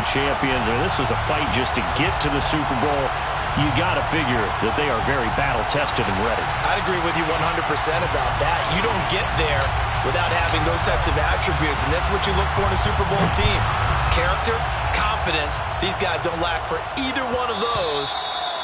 champions. I mean, this was a fight just to get to the Super Bowl. You got to figure that they are very battle-tested and ready. I'd agree with you 100% about that. You don't get there without having those types of attributes, and that's what you look for in a Super Bowl team. Character, confidence. These guys don't lack for either one of those.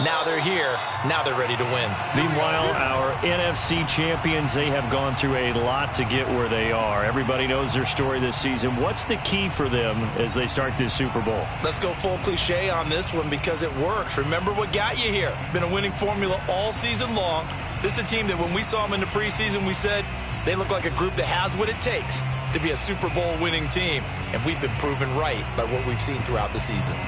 Now they're here. Now they're ready to win. Meanwhile, our NFC champions, they have gone through a lot to get where they are. Everybody knows their story this season. What's the key for them as they start this Super Bowl? Let's go full cliche on this one because it works. Remember what got you here. Been a winning formula all season long. This is a team that when we saw them in the preseason, we said they look like a group that has what it takes to be a Super Bowl winning team. And we've been proven right by what we've seen throughout the season.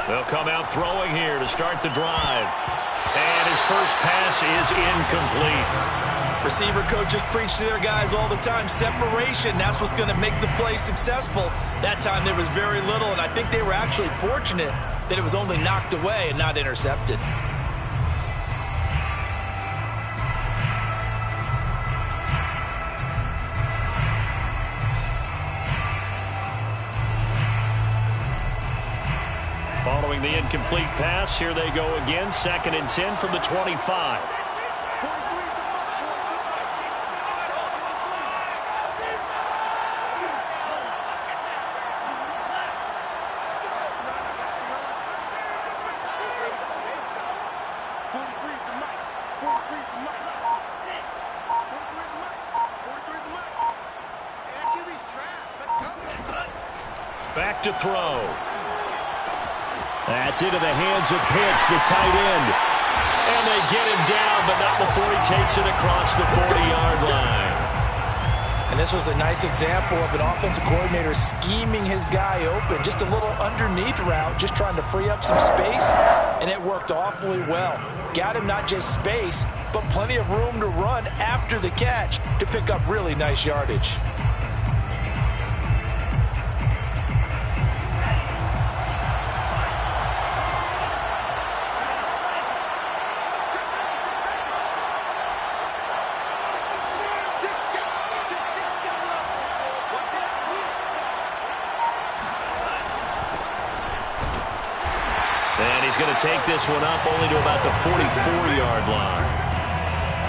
They'll come out throwing here to start the drive. And his first pass is incomplete. Receiver coaches preach to their guys all the time. Separation, that's what's going to make the play successful. That time there was very little, and I think they were actually fortunate that it was only knocked away and not intercepted. Following the incomplete pass, here they go again. 2nd and 10 from the 25. Back to throw. That's into the hands of Pitts, the tight end. And they get him down, but not before he takes it across the 40-yard line. And this was a nice example of an offensive coordinator scheming his guy open. Just a little underneath route, just trying to free up some space, and it worked awfully well. Got him not just space, but plenty of room to run after the catch to pick up really nice yardage. And he's going to take this one up only to about the 44-yard line.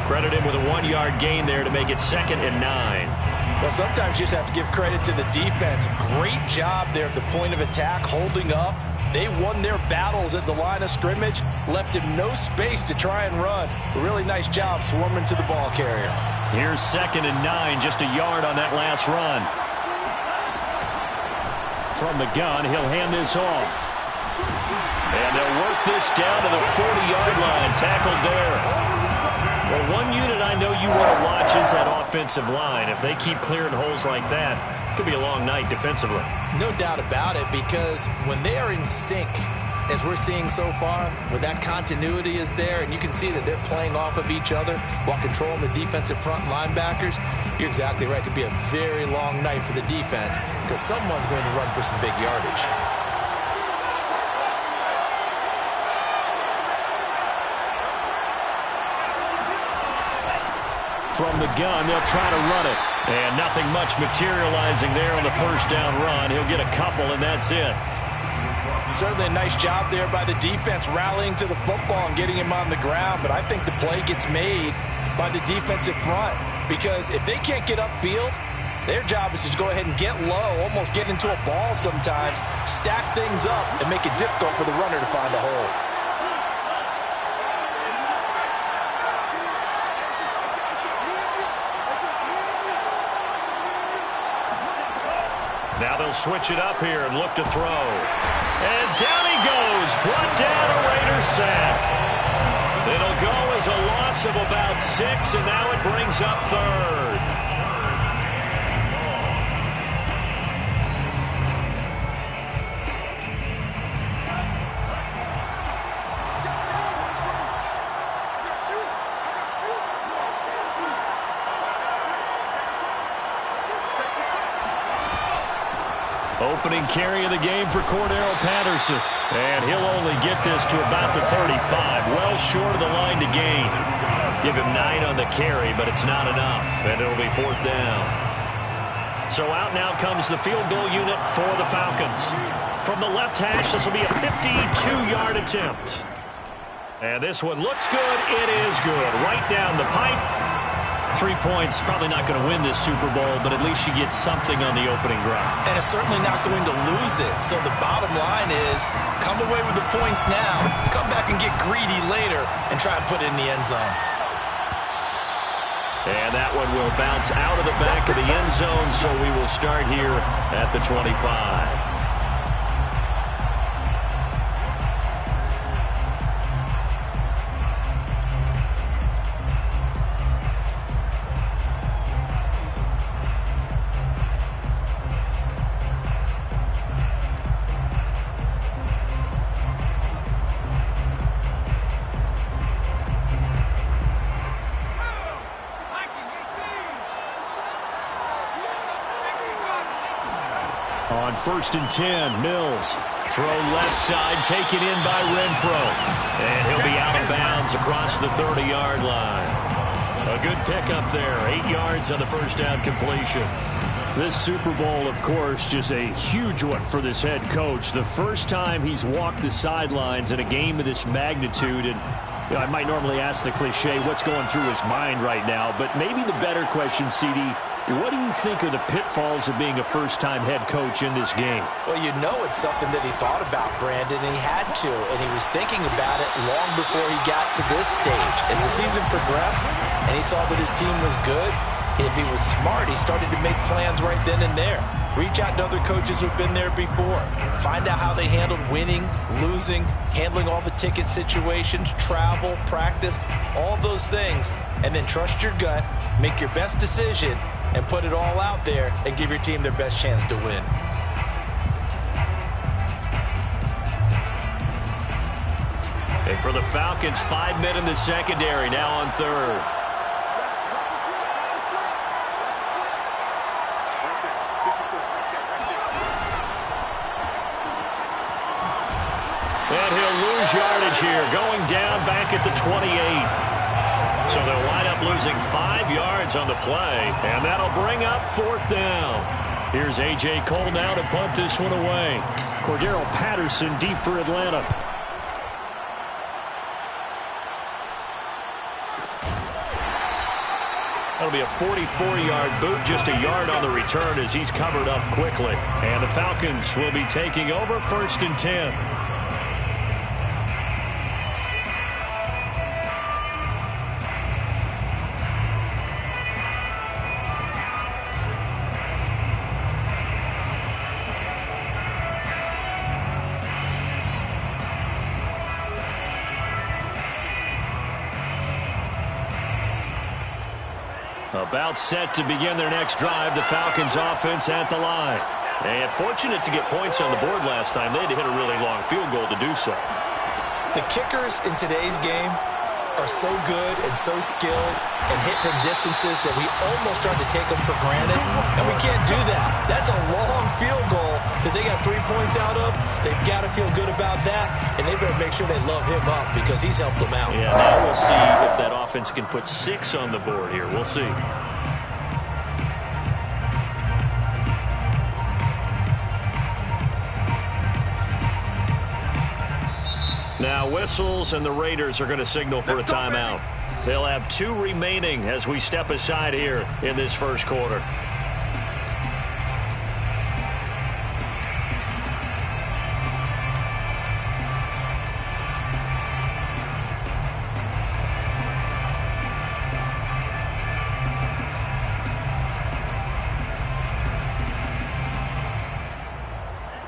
Credit him with a 1-yard gain there to make it 2nd and 9. Well, sometimes you just have to give credit to the defense. Great job there at the point of attack, holding up. They won their battles at the line of scrimmage, left him no space to try and run. A really nice job swarming to the ball carrier. Here's 2nd and 9, just a yard on that last run. From the gun, he'll hand this off. And they'll work this down to the 40-yard line, tackled there. Well, one unit I know you want to watch is that offensive line. If they keep clearing holes like that, it could be a long night defensively. No doubt about it, because when they are in sync, as we're seeing so far, when that continuity is there, and you can see that they're playing off of each other while controlling the defensive front linebackers, you're exactly right. It could be a very long night for the defense because someone's going to run for some big yardage. From the gun, they'll try to run it. And nothing much materializing there on the first down run. He'll get a couple, and that's it. Certainly a nice job there by the defense rallying to the football and getting him on the ground. But I think the play gets made by the defensive front, because if they can't get upfield, their job is to go ahead and get low, almost get into a ball sometimes, stack things up, and make it difficult for the runner to find a hole. Now they'll switch it up here and look to throw. And down he goes. Brought down, a Raider sack. It'll go as a loss of about 6, and now it brings up 3rd. Opening carry of the game for Cordero Patterson. And he'll only get this to about the 35. Well short of the line to gain. Give him 9 on the carry, but it's not enough. And it'll be 4th down. So out now comes the field goal unit for the Falcons. From the left hash, this will be a 52-yard attempt. And this one looks good. It is good. Right down the pipe. 3 points, probably not going to win this Super Bowl, but at least you get something on the opening drive. And it's certainly not going to lose it. So the bottom line is, come away with the points now, come back and get greedy later, and try and put it in the end zone. And that one will bounce out of the back of the end zone, so we will start here at the 25. On 1st and 10, Mills. Throw left side, taken in by Renfro. And he'll be out of bounds across the 30-yard line. A good pickup there. 8 yards on the first down completion. This Super Bowl, of course, just a huge one for this head coach. The first time he's walked the sidelines in a game of this magnitude. And you know, I might normally ask the cliche, what's going through his mind right now? But maybe the better question, CD, what do you think are the pitfalls of being a first-time head coach in this game? Well, you know it's something that he thought about, Brandon, and he had to. And he was thinking about it long before he got to this stage. As the season progressed and he saw that his team was good, if he was smart, he started to make plans right then and there. Reach out to other coaches who've been there before. Find out how they handled winning, losing, handling all the ticket situations, travel, practice, all those things. And then trust your gut, make your best decision, and put it all out there and give your team their best chance to win. And for the Falcons, 5 men in the secondary, now on 3rd. And he'll lose yardage here, going down back at the 28. So they'll wind up losing 5 yards on the play, and that'll bring up 4th down. Here's A.J. Cole now to punt this one away. Cordero Patterson deep for Atlanta. That'll be a 44-yard boot, just a yard on the return as he's covered up quickly. And the Falcons will be taking over 1st and 10. About set to begin their next drive, the Falcons offense at the line. And fortunate to get points on the board last time. They had to hit a really long field goal to do so. The kickers in today's game are so good and so skilled and hit from distances that we almost start to take them for granted. And we can't do that. That's a long field goal that they got 3 points out of. They've got to feel good about that, and they better make sure they love him up because he's helped them out. Yeah, now we'll see if that offense can put 6 on the board here. We'll see. Now whistles, and the Raiders are going to signal for a timeout. They'll have 2 remaining as we step aside here in this first quarter.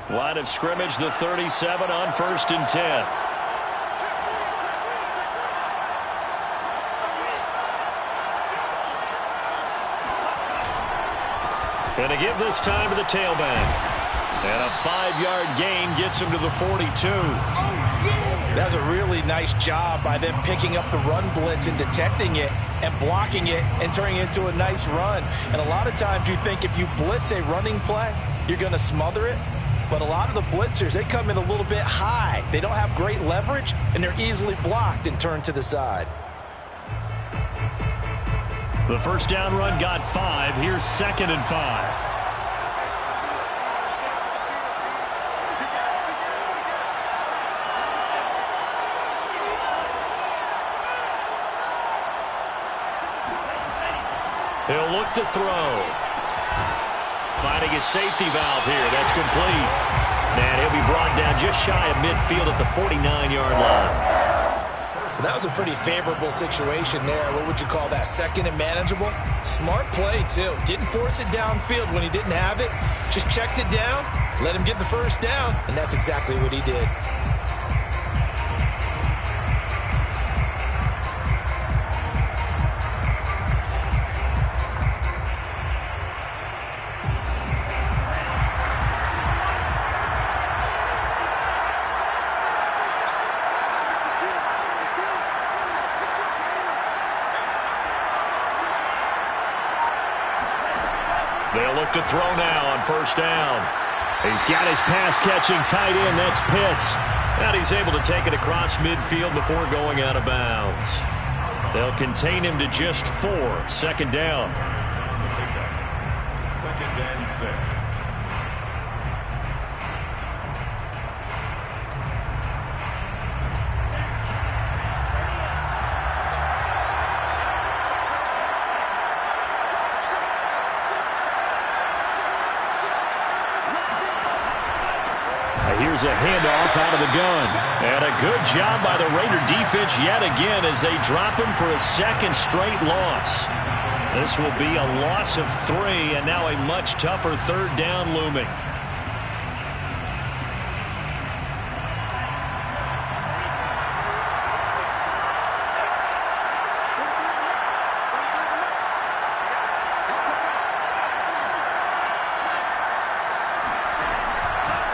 Line of scrimmage, the 37 on 1st and 10. Going to give this time to the tailback. And a 5-yard gain gets him to the 42. That's a really nice job by them picking up the run blitz and detecting it and blocking it and turning it into a nice run. And a lot of times you think if you blitz a running play, you're going to smother it. But a lot of the blitzers, they come in a little bit high. They don't have great leverage, and they're easily blocked and turned to the side. The first down run got 5. Here's 2nd and 5. He'll look to throw. Finding his safety valve here. That's complete. And he'll be brought down just shy of midfield at the 49-yard line. So that was a pretty favorable situation there. What would you call that? 2nd and manageable? Smart play, too. Didn't force it downfield when he didn't have it. Just checked it down, let him get the first down, and that's exactly what he did. They'll look to throw now on first down. He's got his pass-catching tight end. That's Pitts. And he's able to take it across midfield before going out of bounds. They'll contain him to just 4. 2nd down. 2nd and 6. Here's a handoff out of the gun. And a good job by the Raider defense yet again as they drop him for a 2nd straight loss. This will be a loss of 3 and now a much tougher 3rd down looming.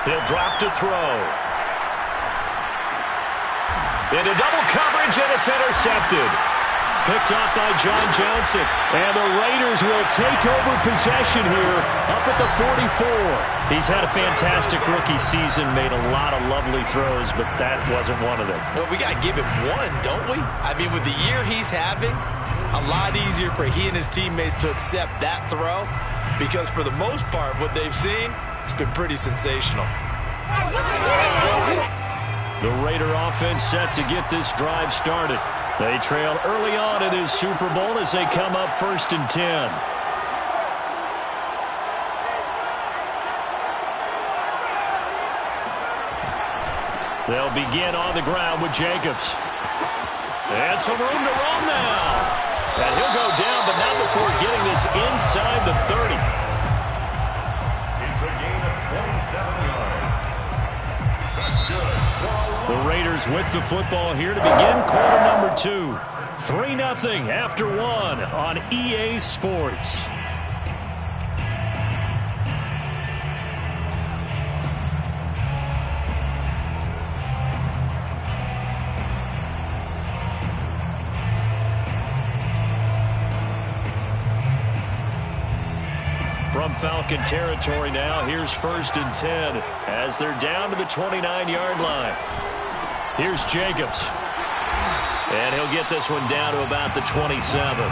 He'll drop to throw. Into double coverage, and it's intercepted. Picked off by John Johnson. And the Raiders will take over possession here up at the 44. He's had a fantastic rookie season, made a lot of lovely throws, but that wasn't one of them. Well, we got to give him one, don't we? I mean, with the year he's having, a lot easier for he and his teammates to accept that throw because for the most part, what they've seen, it's been pretty sensational. The Raider offense set to get this drive started. They trail early on in this Super Bowl as they come up 1st and 10. They'll begin on the ground with Jacobs. And some room to run now. And he'll go down, but not before getting this inside the 30. It's a gain of 27 yards. That's good. The Raiders with the football here to begin quarter number 2. 3-0 after 1 on EA Sports. From Falcon territory now, here's 1st and 10 as they're down to the 29-yard line. Here's Jacobs. And he'll get this one down to about the 27.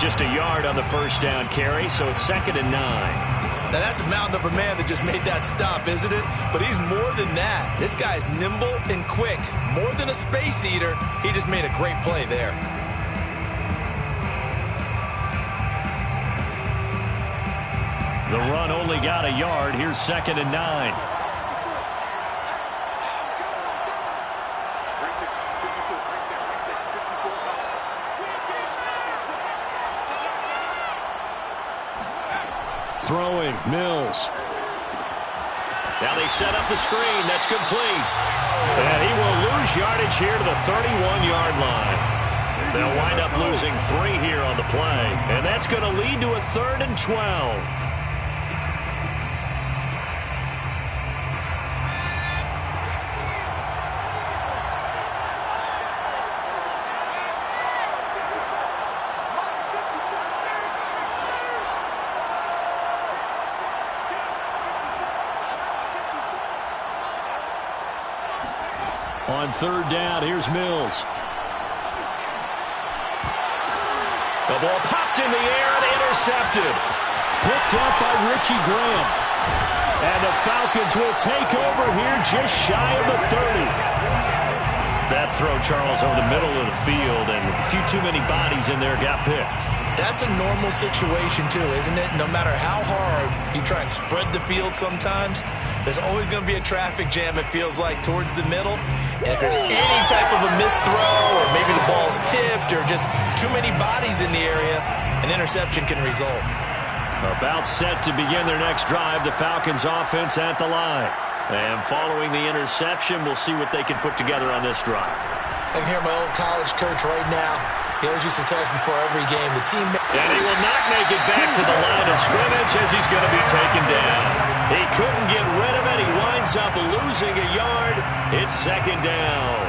Just a yard on the first down carry, so it's 2nd and 9. Now, that's a mountain of a man that just made that stop, isn't it? But he's more than that. This guy's nimble and quick. More than a space eater, he just made a great play there. The run only got a yard. Here's 2nd and 9. Throwing, Mills. Now they set up the screen. That's complete. And he will lose yardage here to the 31-yard line. They'll wind up losing 3 here on the play. And that's going to lead to a 3rd and 12. On third down, here's Mills. The ball popped in the air and intercepted. Picked up by Richie Graham. And the Falcons will take over here just shy of the 30. That throw, Charles, over the middle of the field, and a few too many bodies in there got picked. That's a normal situation, too, isn't it? No matter how hard you try and spread the field sometimes, there's always going to be a traffic jam, it feels like, towards the middle. And if there's any type of a missed throw, or maybe the ball's tipped, or just too many bodies in the area, an interception can result. About set to begin their next drive, the Falcons offense at the line. And following the interception, we'll see what they can put together on this drive. I can hear my old college coach right now. He always used to tell us before every game, the team... And he will not make it back to the line of scrimmage as he's going to be taken down. He couldn't get rid of it. He winds up losing a yard. It's second down.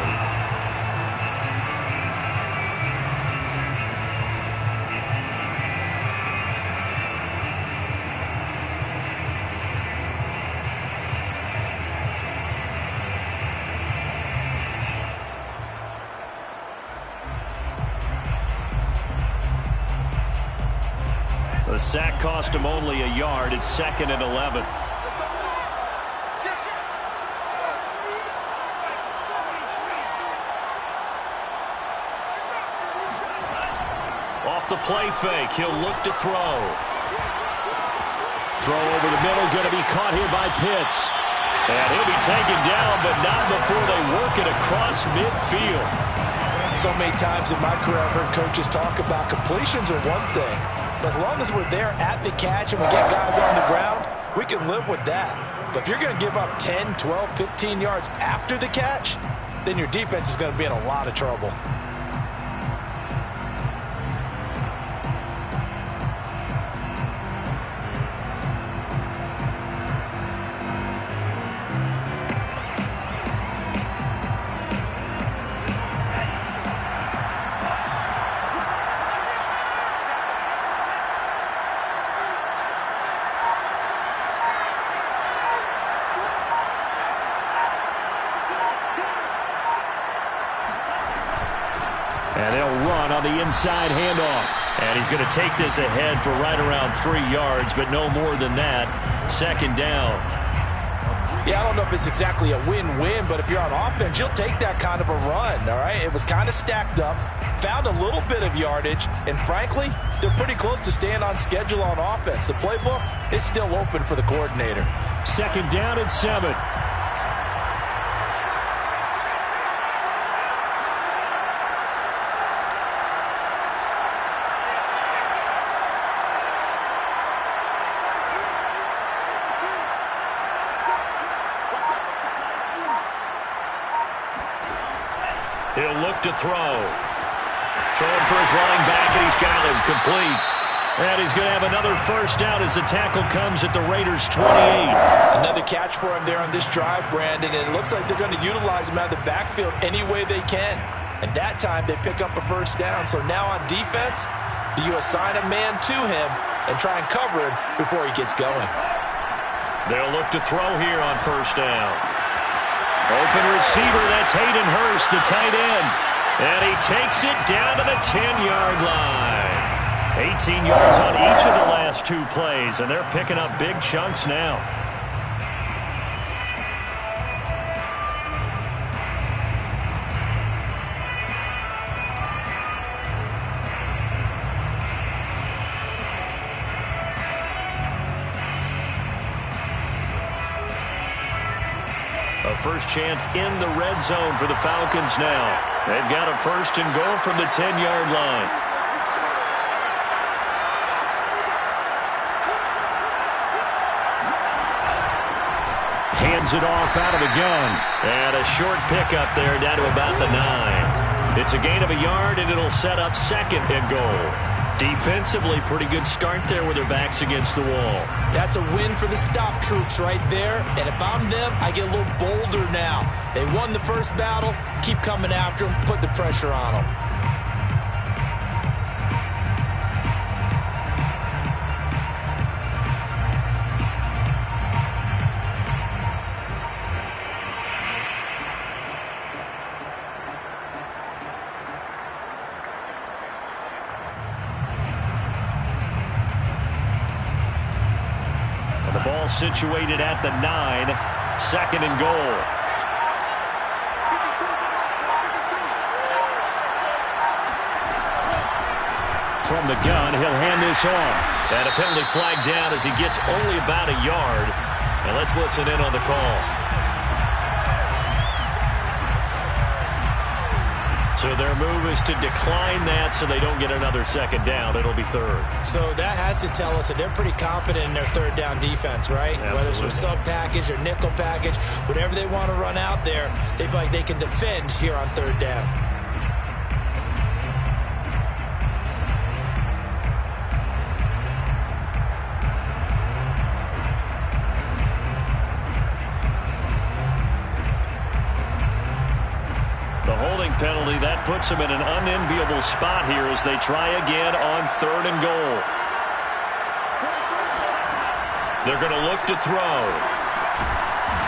The sack cost him only a yard. It's second and 11. Off the play fake, he'll look to throw. Throw over the middle, going to be caught here by Pitts. And he'll be taken down, but not before they work it across midfield. So many times in my career, I've heard coaches talk about completions are one thing. But as long as we're there at the catch and we get guys on the ground, we can live with that. But if you're going to give up 10, 12, 15 yards after the catch, then your defense is going to be in a lot of trouble. And they'll run on the inside handoff. And he's going to take this ahead for right around 3 yards, but no more than that. Second down. Yeah, I don't know if it's exactly a win-win, but if you're on offense, you'll take that kind of a run, all right? It was kind of stacked up, found a little bit of yardage, and frankly, they're pretty close to staying on schedule on offense. The playbook is still open for the coordinator. Second down and 7. He'll look to throw. Throwing for his running back, and he's got him complete. And he's going to have another first down as the tackle comes at the Raiders' 28. Another catch for him there on this drive, Brandon, and it looks like they're going to utilize him out of the backfield any way they can. And that time they pick up a first down. So now on defense, do you assign a man to him and try and cover him before he gets going? They'll look to throw here on first down. Open receiver, that's Hayden Hurst, the tight end. And he takes it down to the 10-yard line. 18 yards on each of the last 2 plays, and they're picking up big chunks now. A first chance in the red zone for the Falcons now. They've got a first and goal from the 10-yard line. Hands it off out of the gun. And a short pickup there down to about the 9. It's a gain of a yard, and it'll set up second and goal. Defensively, pretty good start there with their backs against the wall. That's a win for the stop troops right there. And if I'm them, I get a little bolder now. They won the first battle. Keep coming after them. Put the pressure on them. ball situated at the 9. 2nd and goal. From the gun, he'll hand this off. And a penalty flag down as he gets only about a yard. And let's listen in on the call. So their move is to decline that so they don't get another 2nd down. It'll be 3rd. So that has to tell us that they're pretty confident in their 3rd down defense, right? Absolutely. Whether it's a sub package or nickel package, whatever they want to run out there, they feel like they can defend here on 3rd down. Penalty that puts them in an unenviable spot here as they try again on 3rd and goal. They're going to look to throw.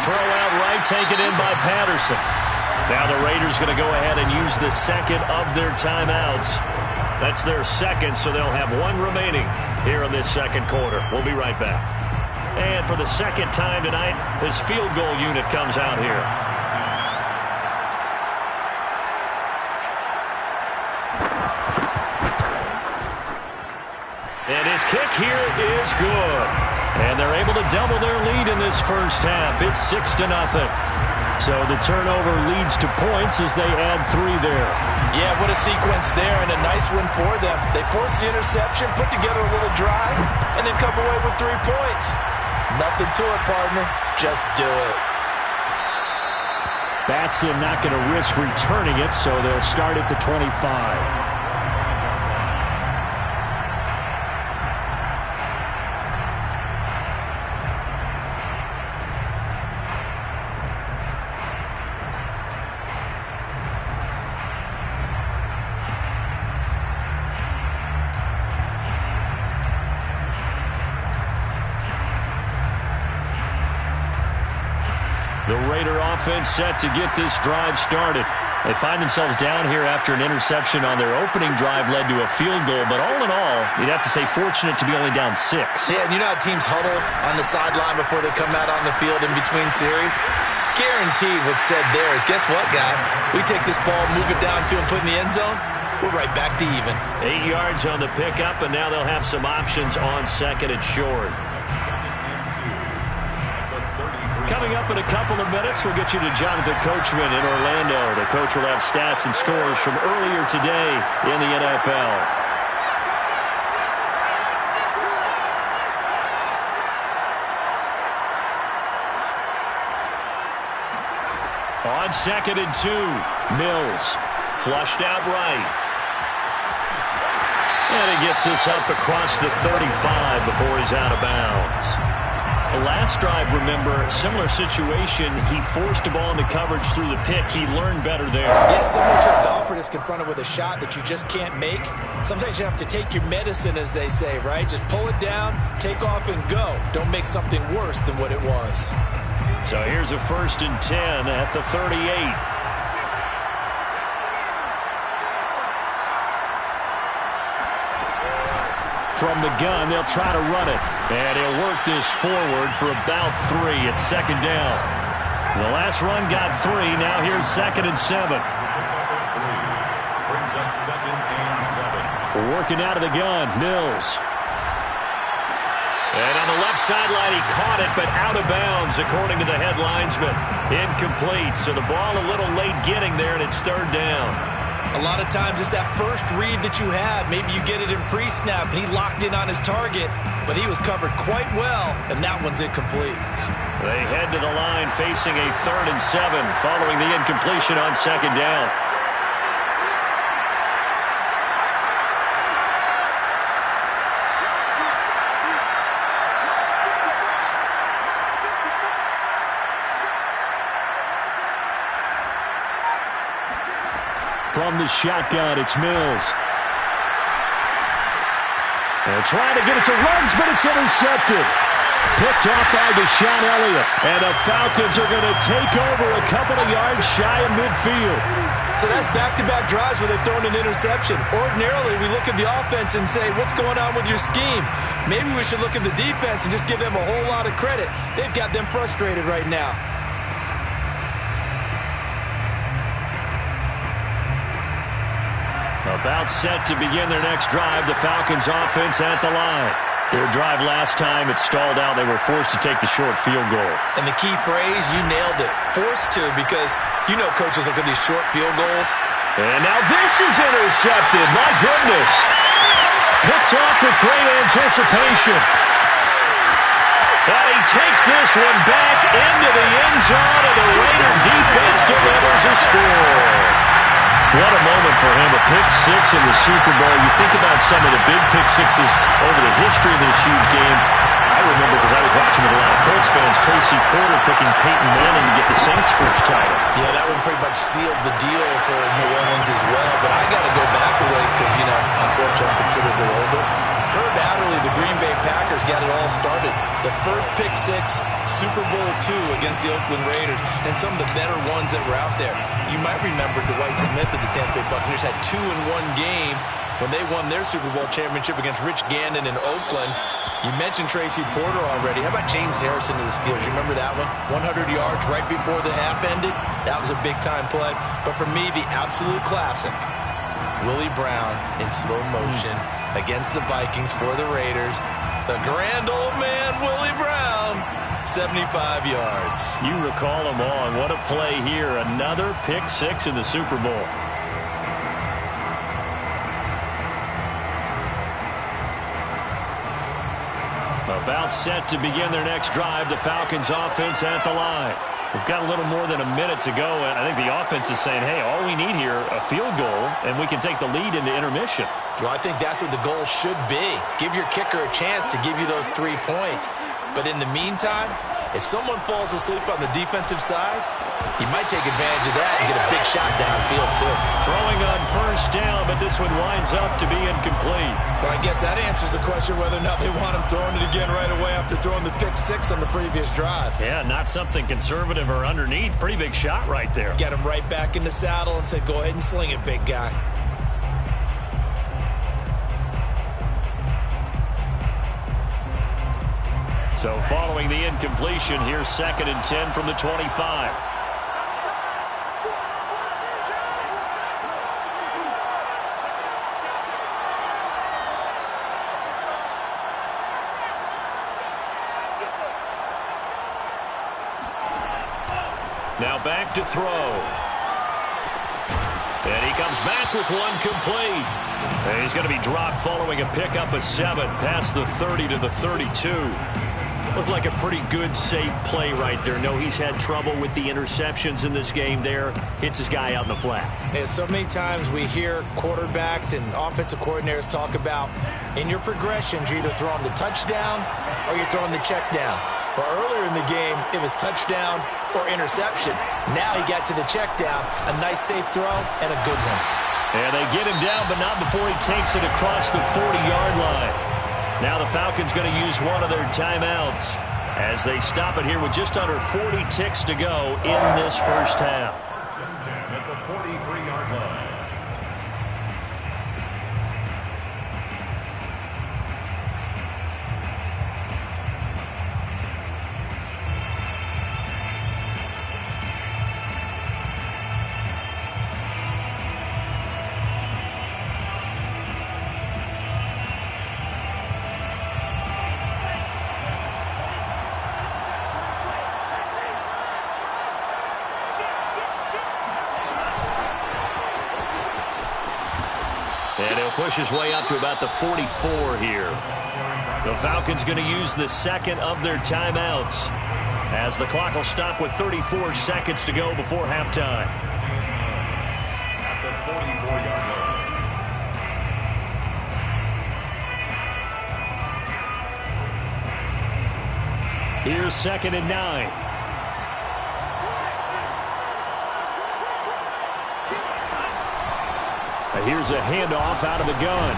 Throw out right, taken in by Patterson. Now the Raiders going to go ahead and use the 2nd of their timeouts. That's their 2nd, so they'll have 1 remaining here in this 2nd quarter. We'll be right back. And for the 2nd time tonight, this field goal unit comes out here. And his kick here is good. And they're able to double their lead in this first half. It's 6-0. So the turnover leads to points as they add 3 there. Yeah, what a sequence there, and a nice one for them. They forced the interception, put together a little drive, and then come away with 3 points. Nothing to it, partner. Just do it. Batson not going to risk returning it, so they'll start at the 25. The Raider offense set to get this drive started. They find themselves down here after an interception on their opening drive led to a field goal. But all in all, you'd have to say fortunate to be only down 6. Yeah, and you know how teams huddle on the sideline before they come out on the field in between series? Guaranteed what's said there is, guess what, guys? We take this ball, move it downfield, put it in the end zone, we're right back to even. 8 yards on the pickup, and now they'll have some options on 2nd and short. Coming up in a couple of minutes, we'll get you to Jonathan Coachman in Orlando. The coach will have stats and scores from earlier today in the NFL. On 2nd and 2, Mills flushed out right. And he gets this up across the 35 before he's out of bounds. The last drive, remember, similar situation. He forced a ball into coverage through the pick. He learned better there. Yeah, similar to a golfer that's confronted with a shot that you just can't make. Sometimes you have to take your medicine, as they say, right? Just pull it down, take off, and go. Don't make something worse than what it was. So here's a 1st and 10 at the 38. From the gun, they'll try to run it. And he'll work this forward for about 3 at 2nd down. The last run got 3. Now here's 2nd and 7. Brings up 2nd and 7. Working out of the gun, Mills. And on the left sideline, he caught it, but out of bounds, according to the head linesman. Incomplete, so the ball a little late getting there, and it's 3rd down. A lot of times it's that first read that you had. Maybe you get it in pre-snap, and he locked in on his target, but he was covered quite well, and that one's incomplete. They head to the line facing a 3rd and 7 following the incompletion on 2nd down. From the shotgun, it's Mills. They're trying to get it to Ruggs, but it's intercepted. Picked off by Deshaun Elliott. And the Falcons are going to take over a couple of yards shy of midfield. So that's back-to-back drives where they've thrown an interception. Ordinarily, we look at the offense and say, what's going on with your scheme? Maybe we should look at the defense and just give them a whole lot of credit. They've got them frustrated right now. About set to begin their next drive, the Falcons offense at the line. Their drive last time, it stalled out. They were forced to take the short field goal. And the key phrase, you nailed it. Forced to, because you know coaches look at these short field goals. And now this is intercepted. My goodness. Picked off with great anticipation. And he takes this one back into the end zone, and the Raider defense delivers a score. What a moment for him, a pick six in the Super Bowl. You think about some of the big pick sixes over the history of this huge game. I remember, because I was watching with a lot of Colts fans, Tracy Porter picking Peyton Manning to get the Saints' first title. Yeah, that one pretty much sealed the deal for New Orleans as well. But I got to go back a ways because, unfortunately, I'm considerably older. Herb Adderley, the Green Bay Packers, got it all started. The first pick six, Super Bowl II against the Oakland Raiders, and some of the better ones that were out there. You might remember Dwight Smith of the Tampa Bay Buccaneers had 2 in one game when they won their Super Bowl championship against Rich Gannon in Oakland. You mentioned Tracy Porter already. How about James Harrison to the Steelers? You remember that one? 100 yards right before the half ended. That was a big-time play. But for me, the absolute classic, Willie Brown in slow motion against the Vikings for the Raiders. The grand old man, Willie Brown, 75 yards. You recall them all. What a play here. Another pick six in the Super Bowl. About set to begin their next drive, the Falcons offense at the line. We've got a little more than a minute to go, and I think the offense is saying, hey, all we need here, a field goal, and we can take the lead into intermission. Well, I think that's what the goal should be. Give your kicker a chance to give you those 3 points. But in the meantime, if someone falls asleep on the defensive side, you might take advantage of that and get a big shot downfield, too. Throwing on first down, but this one winds up to be incomplete. Well, I guess that answers the question whether or not they want him throwing it again right away after throwing the pick six on the previous drive. Yeah, not something conservative or underneath. Pretty big shot right there. Get him right back in the saddle and say, go ahead and sling it, big guy. So following the incompletion, here's 2nd and 10 from the 25. Now back to throw. And he comes back with one complete. And he's going to be dropped following a pickup of 7 past the 30 to the 32. Looked like a pretty good, safe play right there. No, he's had trouble with the interceptions in this game there. Hits his guy out in the flat. Yeah, so many times we hear quarterbacks and offensive coordinators talk about in your progressions, you're either throwing the touchdown or you're throwing the check down. But earlier in the game, it was touchdown or interception. Now he got to the check down, a nice safe throw, and a good one. And they get him down, but not before he takes it across the 40-yard line. Now the Falcons going to use one of their timeouts as they stop it here with just under 40 ticks to go in this first half. At the 43-yard line. And he'll push his way up to about the 44 here. The Falcons going to use the second of their timeouts as the clock will stop with 34 seconds to go before halftime. At the 44-yard line. Here's 2nd and 9. Here's a handoff out of the gun.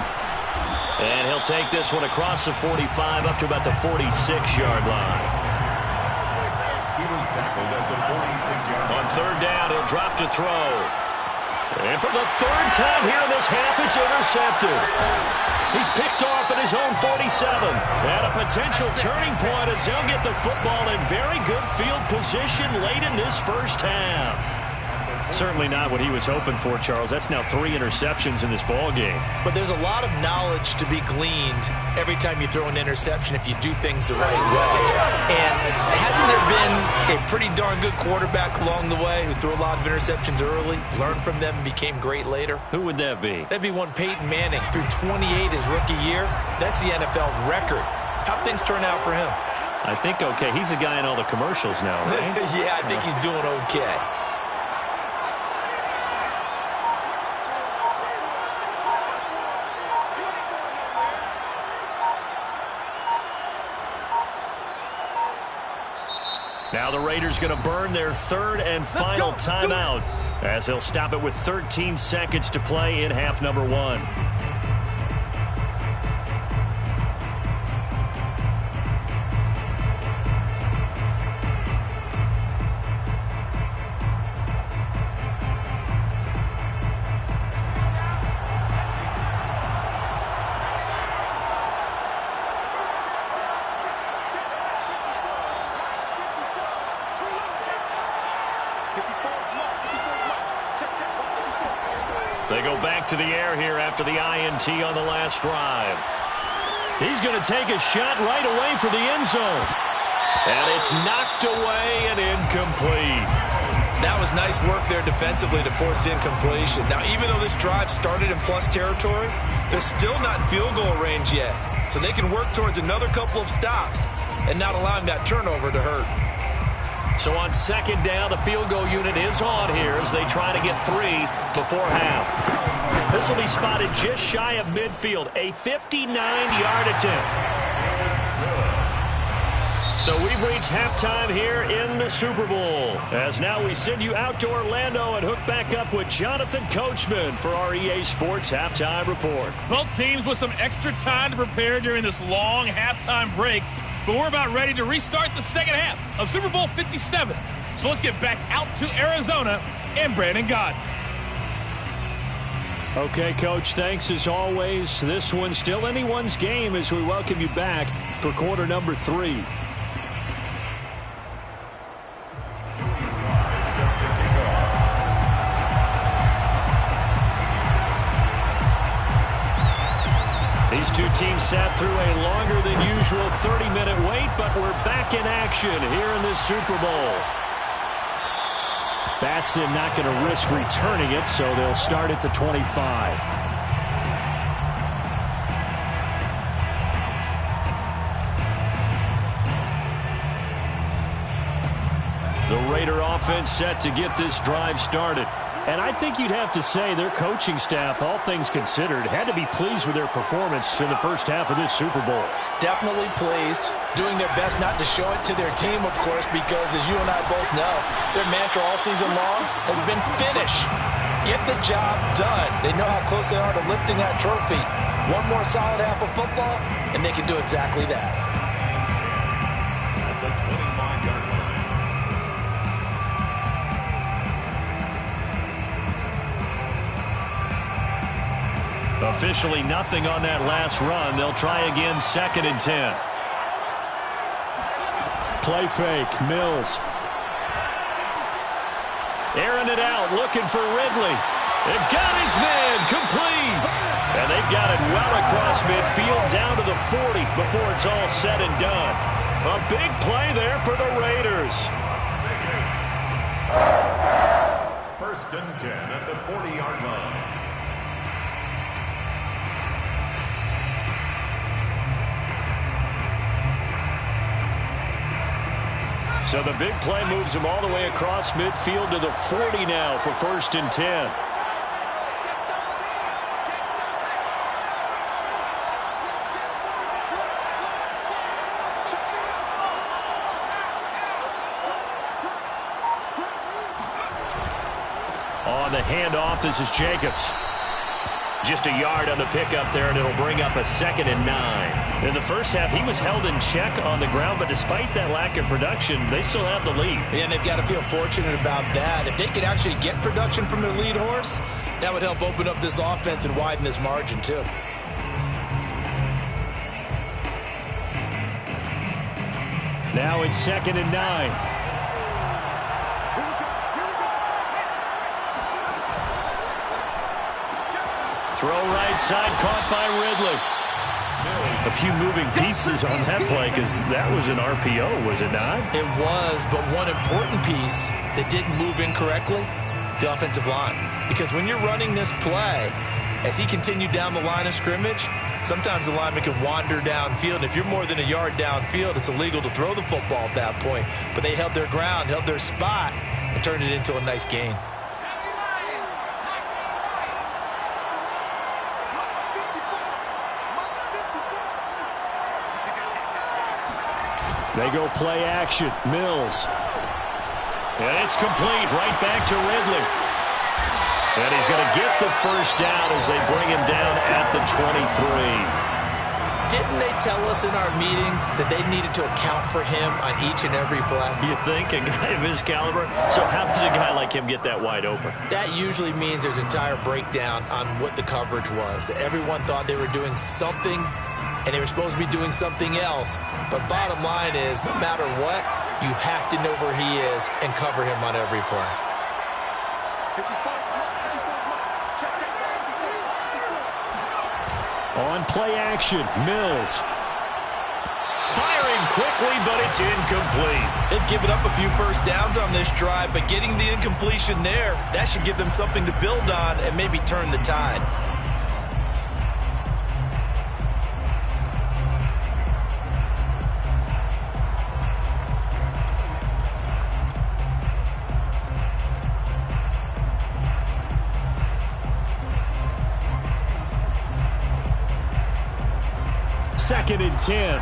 And he'll take this one across the 45 up to about the 46-yard line. He was tackled at the 46-yard line. On third down, he'll drop to throw. And for the third time here in this half, it's intercepted. He's picked off at his own 47. And a potential turning point as they'll get the football in very good field position late in this first half. Certainly not what he was hoping for, Charles. That's now 3 interceptions in this ball game. But there's a lot of knowledge to be gleaned every time you throw an interception if you do things the right way. And hasn't there been a pretty darn good quarterback along the way who threw a lot of interceptions early, learned from them, and became great later? Who would that be? That'd be one Peyton Manning. Threw 28 his rookie year. That's the NFL record. How'd things turn out for him? I think okay. He's a guy in all the commercials now, right? Yeah, I think he's doing okay. Now the Raiders going to burn their third and final timeout as they'll stop it with 13 seconds to play in half number 1. They go back to the air here after the INT on the last drive. He's going to take a shot right away for the end zone. And it's knocked away and incomplete. That was nice work there defensively to force incompletion. Now, even though this drive started in plus territory, they're still not in field goal range yet. So they can work towards another couple of stops and not allowing that turnover to hurt. So on second down, the field goal unit is on here as they try to get 3 before half. This will be spotted just shy of midfield, a 59-yard attempt. So we've reached halftime here in the Super Bowl. As now we send you out to Orlando and hook back up with Jonathan Coachman for our EA Sports Halftime Report. Both teams with some extra time to prepare during this long halftime break. But we're about ready to restart the second half of Super Bowl 57. So let's get back out to Arizona and Brandon Gott. Okay, Coach, thanks as always. This one's still anyone's game as we welcome you back for quarter number 3. These two teams sat through a longer than usual 30-minute wait, but we're back in action here in this Super Bowl. Batson not going to risk returning it, so they'll start at the 25. The Raider offense set to get this drive started. And I think you'd have to say their coaching staff, all things considered, had to be pleased with their performance in the first half of this Super Bowl. Definitely pleased. Doing their best not to show it to their team, of course, because as you and I both know, their mantra all season long has been finish. Get the job done. They know how close they are to lifting that trophy. One more solid half of football, and they can do exactly that. At the 25-yard line. Officially nothing on that last run. They'll try again, second and 10. Play fake, Mills. Airing it out, looking for Ridley. It got his man, complete. And they've got it well across midfield, down to the 40 before it's all said and done. A big play there for the Raiders. First and 10 at the 40-yard line. So the big play moves him all the way across midfield to the 40 now for first and 10. On the handoff, this is Jacobs. Just a yard on the pickup there, and it'll bring up a 2nd and 9. In the first half, he was held in check on the ground, but despite that lack of production, they still have the lead. Yeah, and they've got to feel fortunate about that. If they could actually get production from their lead horse, that would help open up this offense and widen this margin, too. Now it's 2nd and 9. Throw right side, caught by Ridley. A few moving pieces on that play because that was an RPO, was it not? It was, but one important piece that didn't move incorrectly, the offensive line. Because when you're running this play, as he continued down the line of scrimmage, sometimes the lineman can wander downfield. And if you're more than a yard downfield, it's illegal to throw the football at that point. But they held their ground, held their spot, and turned it into a nice gain. They go play action. Mills. And it's complete. Right back to Ridley. And he's going to get the first down as they bring him down at the 23. Didn't they tell us in our meetings that they needed to account for him on each and every play? You think? A guy of his caliber? So how does a guy like him get that wide open? That usually means there's an entire breakdown on what the coverage was. Everyone thought they were doing something, and they were supposed to be doing something else. But bottom line is, no matter what, you have to know where he is and cover him on every play. On play action, Mills. Firing quickly, but it's incomplete. They've given up a few first downs on this drive, but getting the incompletion there, that should give them something to build on and maybe turn the tide. Second and 10.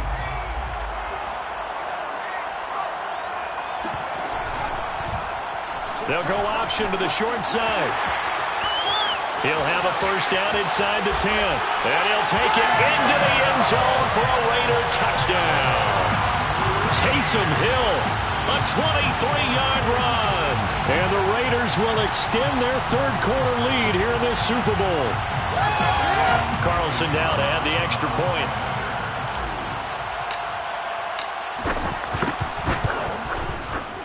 They'll go option to the short side. He'll have a first down inside the 10. And he'll take it into the end zone for a Raider touchdown. Taysom Hill, a 23-yard run. And the Raiders will extend their third quarter lead here in this Super Bowl. Carlson now to add the extra point.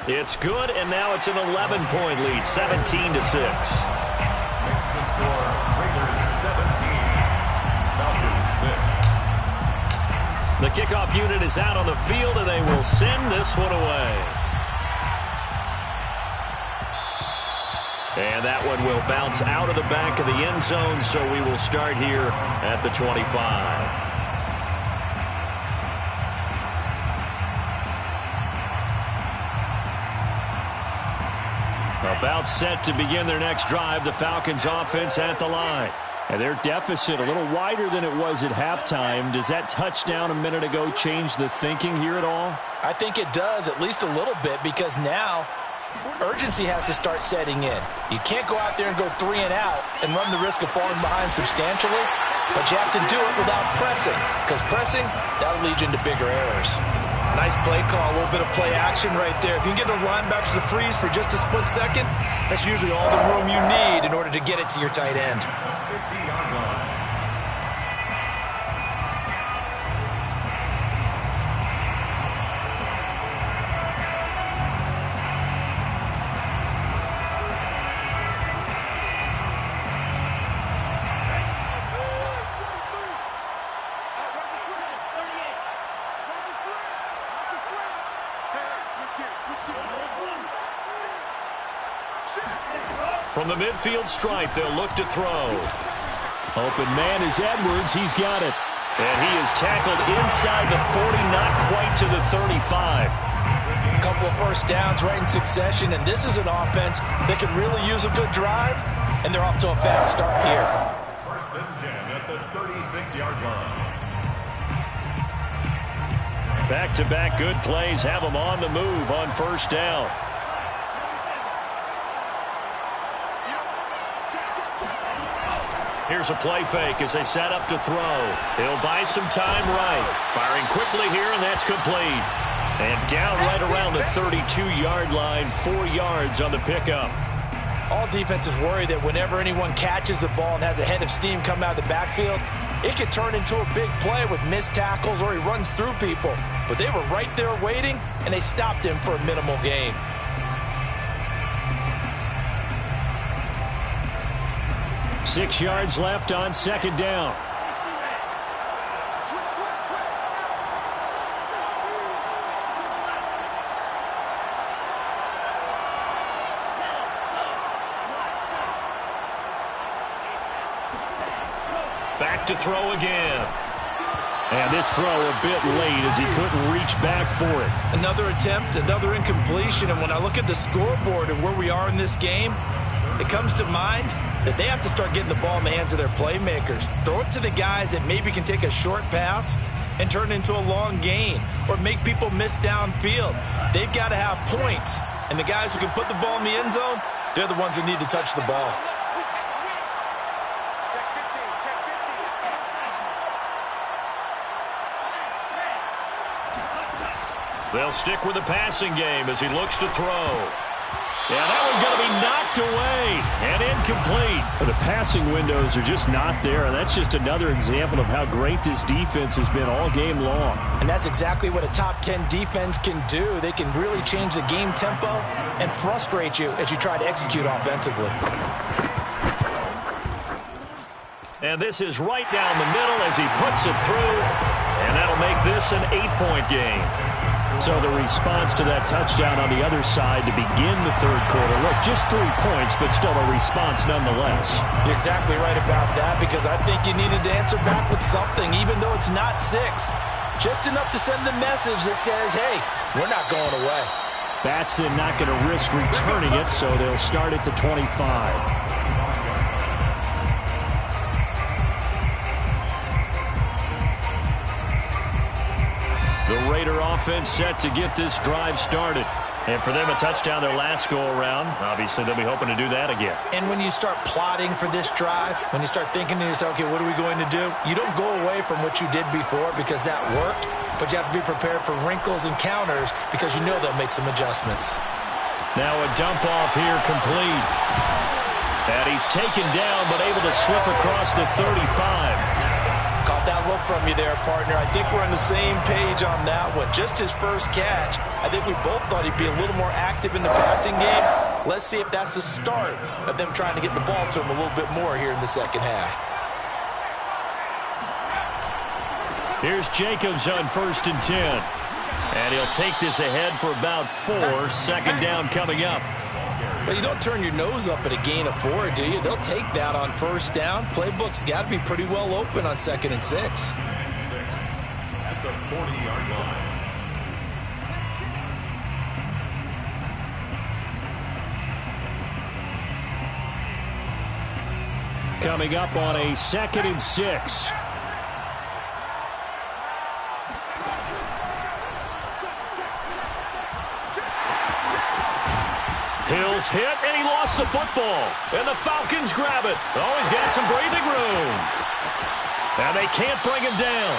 It's good, and now it's an 11-point lead, 17-6. Makes the score Raiders 17, Falcons 6. The kickoff unit is out on the field, and they will send this one away. And that one will bounce out of the back of the end zone, so we will start here at the 25. About set to begin their next drive, the Falcons offense at the line. And their deficit a little wider than it was at halftime. Does that touchdown a minute ago change the thinking here at all? I think it does, at least a little bit, because now urgency has to start setting in. You can't go out there and go 3 and out and run the risk of falling behind substantially, but you have to do it without pressing, because pressing, that'll lead you into bigger errors. Nice play call, a little bit of play action right there. If you can get those linebackers to freeze for just a split second, that's usually all the room you need in order to get it to your tight end. 50-yard line. From the midfield stripe, they'll look to throw. Open man is Edwards. He's got it. And he is tackled inside the 40, not quite to the 35. A couple of first downs right in succession, and this is an offense that could really use a good drive, and they're off to a fast start here. First and 10 at the 36-yard line. Back-to-back good plays have them on the move on first down. Here's a play fake as they set up to throw. He'll buy some time right. Firing quickly here, and that's complete. And down right around the 32-yard line, 4 yards on the pickup. All defenses worry that whenever anyone catches the ball and has a head of steam come out of the backfield, it could turn into a big play with missed tackles or he runs through people. But they were right there waiting, and they stopped him for a minimal gain. Six yards left on second down. Back to throw again. And this throw a bit late as he couldn't reach back for it. Another attempt, another incompletion. And when I look at the scoreboard and where we are in this game, it comes to mind that they have to start getting the ball in the hands of their playmakers. Throw it to the guys that maybe can take a short pass and turn it into a long gain or make people miss downfield. They've got to have points. And the guys who can put the ball in the end zone, they're the ones that need to touch the ball. They'll stick with the passing game as he looks to throw. Yeah, that one's going to be knocked away and incomplete. The passing windows are just not there, and that's just another example of how great this defense has been all game long. And that's exactly what a top 10 defense can do. They can really change the game tempo and frustrate you as you try to execute offensively. And this is right down the middle as he puts it through, and that'll make this an 8-point game. So the response to that touchdown on the other side to begin the third quarter. Look, just 3 points, but still a response nonetheless. You're exactly right about that, because I think you needed to answer back with something, even though it's not 6. Just enough to send the message that says, hey, we're not going away. Batson not going to risk returning it, so they'll start at the 25. The Raider offense set to get this drive started. And for them, a touchdown their last go-around. Obviously, they'll be hoping to do that again. And when you start plotting for this drive, when you start thinking to yourself, okay, what are we going to do? You don't go away from what you did before because that worked, but you have to be prepared for wrinkles and counters because you know they'll make some adjustments. Now a dump off here complete. And he's taken down, but able to slip across the 35. Caught that look from you there, partner. I think we're on the same page on that one. Just his first catch. I think we both thought he'd be a little more active in the passing game. Let's see if that's the start of them trying to get the ball to him a little bit more here in the second half. Here's Jacobs on 1st and 10. And he'll take this ahead for about 4. Second down coming up. But you don't turn your nose up at a gain of 4, do you? They'll take that on first down. Playbook's got to be pretty well open on 2nd and 6. At the 40-yard line. Coming up on a 2nd and 6. Hill's hit, and he lost the football. And the Falcons grab it. Oh, he's got some breathing room. And they can't bring him down.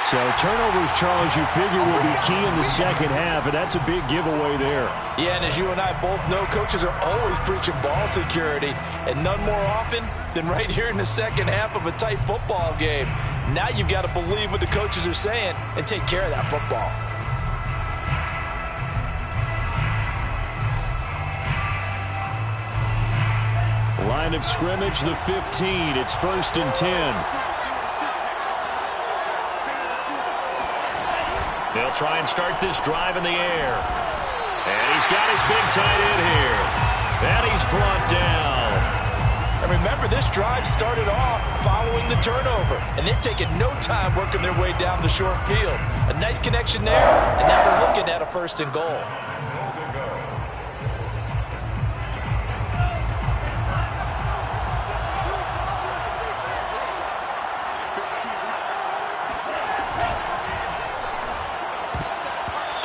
So turnovers, Charles, you figure will be key in the second half, and that's a big giveaway there. Yeah, and as you and I both know, coaches are always preaching ball security, and none more often than right here in the second half of a tight football game. Now you've got to believe what the coaches are saying and take care of that football. Line of scrimmage, the 15. It's 1st and 10. They'll try and start this drive in the air. And he's got his big tight end here. And he's brought down. And remember, this drive started off following the turnover. And they've taken no time working their way down the short field. A nice connection there, and now they're looking at a 1st and goal.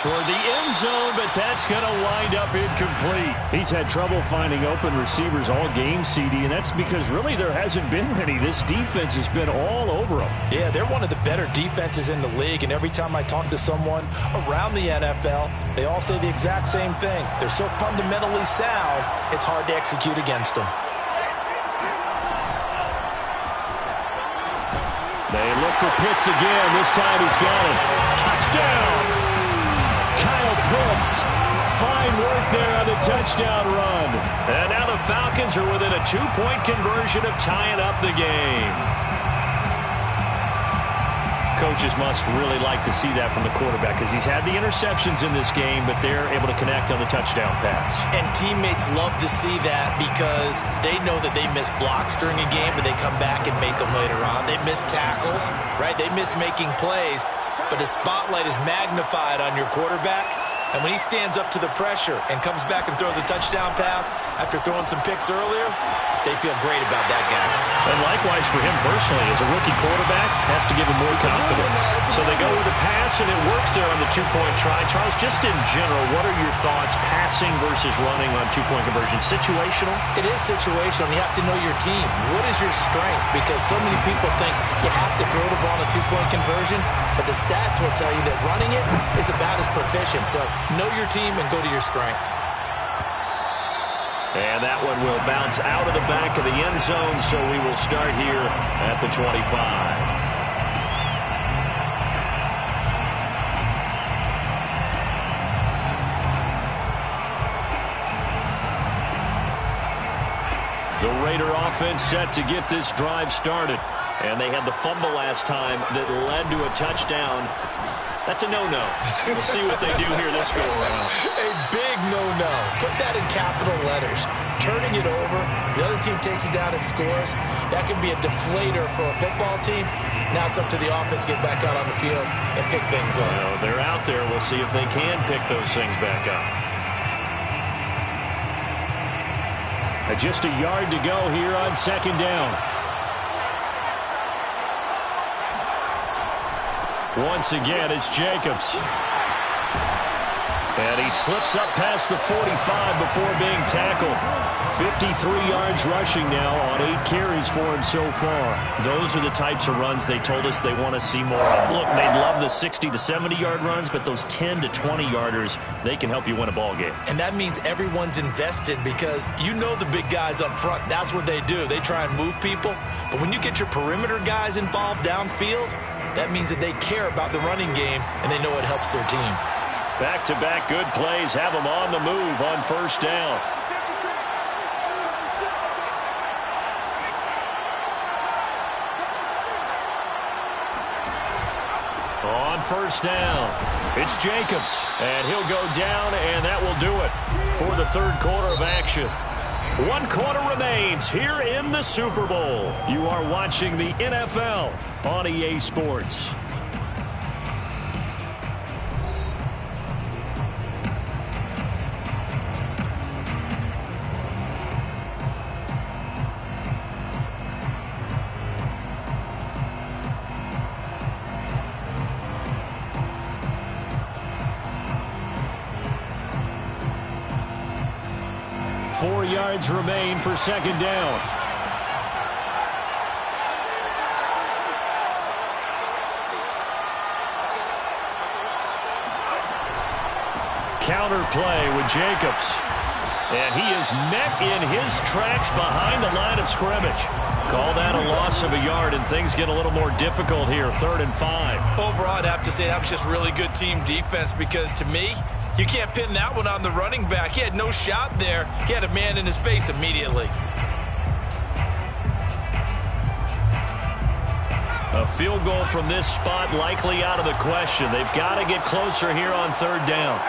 toward the end zone, but that's going to wind up incomplete. He's had trouble finding open receivers all game, CD, and that's because really there hasn't been many. This defense has been all over them. Yeah, they're one of the better defenses in the league, and every time I talk to someone around the NFL, they all say the exact same thing. They're so fundamentally sound, it's hard to execute against them. They look for Pitts again. This time he's got it. Touchdown! Kyle Pitts. Fine work there on the touchdown run. And now the Falcons are within a 2-point conversion of tying up the game. Coaches must really like to see that from the quarterback because he's had the interceptions in this game, but they're able to connect on the touchdown pass. And teammates love to see that because they know that they miss blocks during a game, but they come back and make them later on. They miss tackles, right? They miss making plays, but the spotlight is magnified on your quarterback. And when he stands up to the pressure and comes back and throws a touchdown pass after throwing some picks earlier, they feel great about that guy. And likewise for him personally, as a rookie quarterback, has to give him more confidence. So they go with a pass, and it works there on the 2-point try. Charles, just in general, what are your thoughts passing versus running on 2-point conversion? Situational? It is situational. You have to know your team. What is your strength? Because so many people think you have to throw the ball on a 2-point conversion, but the stats will tell you that running it is about as proficient. So know your team and go to your strength. And that one will bounce out of the back of the end zone, so we will start here at the 25. The Raider offense set to get this drive started. And they had the fumble last time that led to a touchdown. That's a no-no. We'll see what they do here this go-around. A big no-no. Put that in capital letters. Turning it over, the other team takes it down and scores. That can be a deflator for a football team. Now it's up to the offense to get back out on the field and pick things up. Well, they're out there. We'll see if they can pick those things back up. Just a yard to go here on second down. Once again, it's Jacobs. And he slips up past the 45 before being tackled. 53 yards rushing now on 8 carries for him so far. Those are the types of runs they told us they want to see more of. Look, they'd love the 60 to 70-yard runs, but those 10 to 20-yarders, they can help you win a ball game. And that means everyone's invested because you know the big guys up front. That's what they do. They try and move people. But when you get your perimeter guys involved downfield, that means that they care about the running game and they know it helps their team. Back-to-back good plays have them on the move on first down. On first down, it's Jacobs, and he'll go down, and that will do it for the third quarter of action. 1 quarter remains here in the Super Bowl. You are watching the NFL on EA Sports. Four yards remain for second down. Counter play with Jacobs. And he is met in his tracks behind the line of scrimmage. Call that a loss of a yard, and things get a little more difficult here, 3rd and 5. Overall, I'd have to say that was just really good team defense because to me, you can't pin that one on the running back. He had no shot there. He had a man in his face immediately. A field goal from this spot likely out of the question. They've got to get closer here on 3rd down.